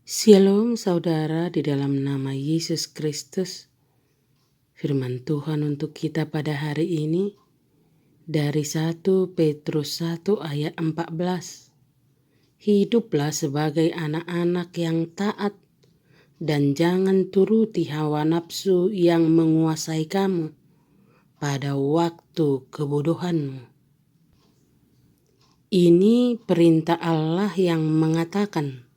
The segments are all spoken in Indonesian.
Shalom saudara, di dalam nama Yesus Kristus. Firman Tuhan untuk kita pada hari ini dari 1 Petrus 1 ayat 14. Hiduplah sebagai anak-anak yang taat dan jangan turuti hawa nafsu yang menguasai kamu pada waktu kebodohanmu. Ini perintah Allah yang mengatakan,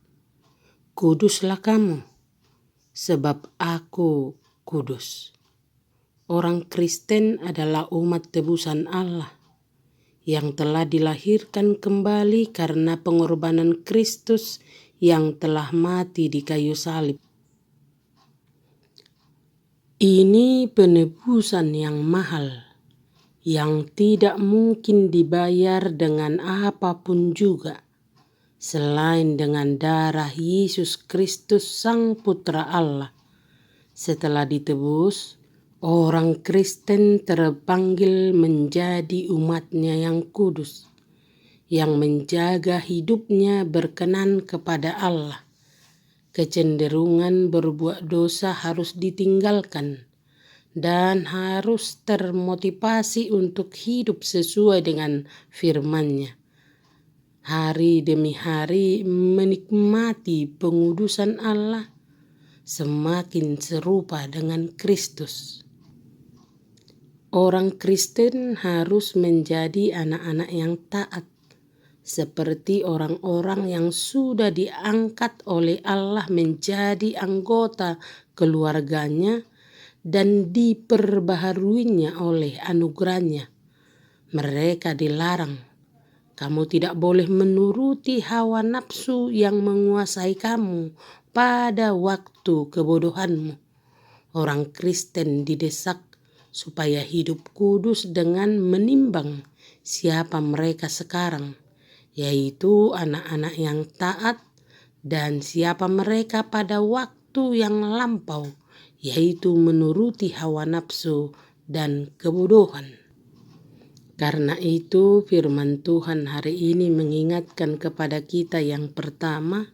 "Kuduslah kamu, sebab aku kudus." Orang Kristen adalah umat tebusan Allah yang telah dilahirkan kembali karena pengorbanan Kristus yang telah mati di kayu salib. Ini penebusan yang mahal, yang tidak mungkin dibayar dengan apapun juga, selain dengan darah Yesus Kristus Sang Putra Allah. Setelah ditebus, orang Kristen terpanggil menjadi umatnya yang kudus, yang menjaga hidupnya berkenan kepada Allah. Kecenderungan berbuat dosa harus ditinggalkan dan harus termotivasi untuk hidup sesuai dengan firman-Nya. Hari demi hari menikmati pengudusan Allah, semakin serupa dengan Kristus. Orang Kristen harus menjadi anak-anak yang taat, seperti orang-orang yang sudah diangkat oleh Allah menjadi anggota keluarganya dan diperbaharuinya oleh anugerahnya. Mereka dilarang, "Kamu tidak boleh menuruti hawa nafsu yang menguasai kamu pada waktu kebodohanmu." Orang Kristen didesak supaya hidup kudus dengan menimbang siapa mereka sekarang, yaitu anak-anak yang taat, dan siapa mereka pada waktu yang lampau, yaitu menuruti hawa nafsu dan kebodohan. Karena itu firman Tuhan hari ini mengingatkan kepada kita yang pertama,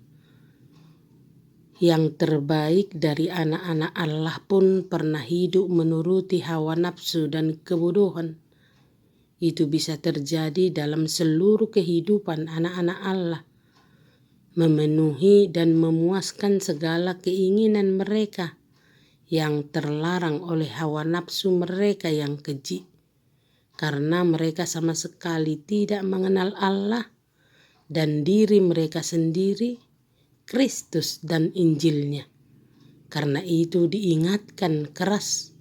yang terbaik dari anak-anak Allah pun pernah hidup menuruti hawa nafsu dan kebodohan. Itu bisa terjadi dalam seluruh kehidupan anak-anak Allah, memenuhi dan memuaskan segala keinginan mereka yang terlarang oleh hawa nafsu mereka yang keji. Karena mereka sama sekali tidak mengenal Allah dan diri mereka sendiri, Kristus dan Injilnya. Karena itu diingatkan keras,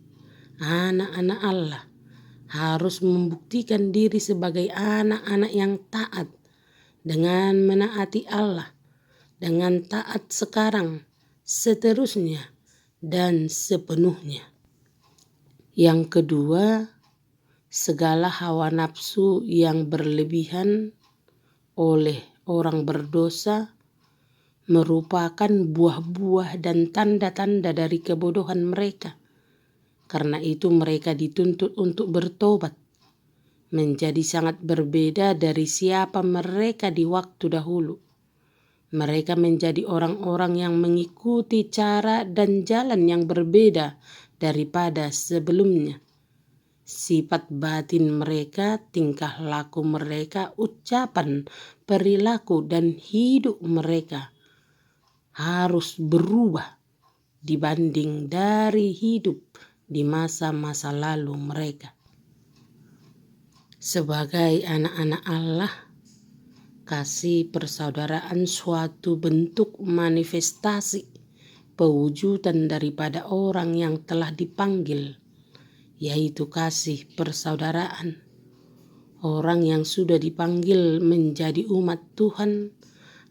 anak-anak Allah harus membuktikan diri sebagai anak-anak yang taat dengan menaati Allah, dengan taat sekarang, seterusnya, dan sepenuhnya. Yang kedua, segala hawa nafsu yang berlebihan oleh orang berdosa merupakan buah-buah dan tanda-tanda dari kebodohan mereka. Karena itu mereka dituntut untuk bertobat, menjadi sangat berbeda dari siapa mereka di waktu dahulu. Mereka menjadi orang-orang yang mengikuti cara dan jalan yang berbeda daripada sebelumnya. Sifat batin mereka, tingkah laku mereka, ucapan, perilaku, dan hidup mereka harus berubah dibanding dari hidup di masa-masa lalu mereka. Sebagai anak-anak Allah, kasih persaudaraan suatu bentuk manifestasi pewujudan daripada orang yang telah dipanggil, yaitu kasih persaudaraan. Orang yang sudah dipanggil menjadi umat Tuhan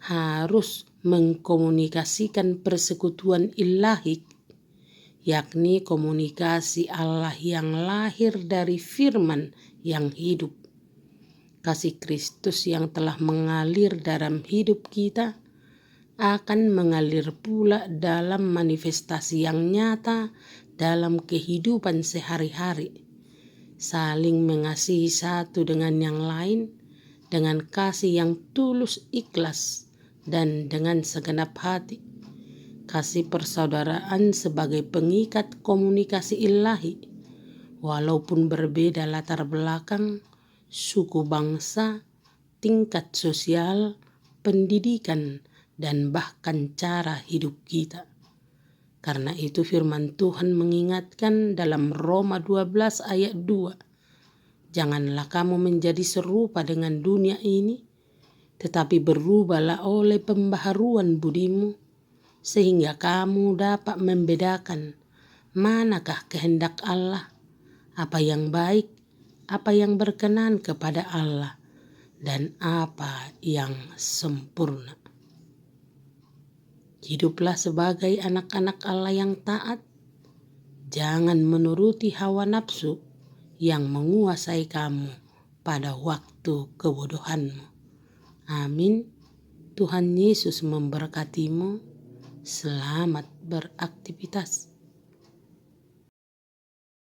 harus mengkomunikasikan persekutuan ilahi, yakni komunikasi Allah yang lahir dari firman yang hidup. Kasih Kristus yang telah mengalir dalam hidup kita akan mengalir pula dalam manifestasi yang nyata dalam kehidupan sehari-hari. Saling mengasihi satu dengan yang lain dengan kasih yang tulus, ikhlas, dan dengan segenap hati. kasih persaudaraan sebagai pengikat komunikasi ilahi, walaupun berbeda latar belakang, suku bangsa, tingkat sosial, pendidikan, dan bahkan cara hidup kita. Karena itu firman Tuhan mengingatkan dalam Roma 12 ayat 2, janganlah kamu menjadi serupa dengan dunia ini, tetapi berubahlah oleh pembaharuan budimu, sehingga kamu dapat membedakan manakah kehendak Allah, apa yang baik, apa yang berkenan kepada Allah, dan apa yang sempurna. Hiduplah sebagai anak-anak Allah yang taat. Jangan menuruti hawa nafsu yang menguasai kamu pada waktu kebodohanmu. Amin. Tuhan Yesus memberkatimu. Selamat beraktivitas.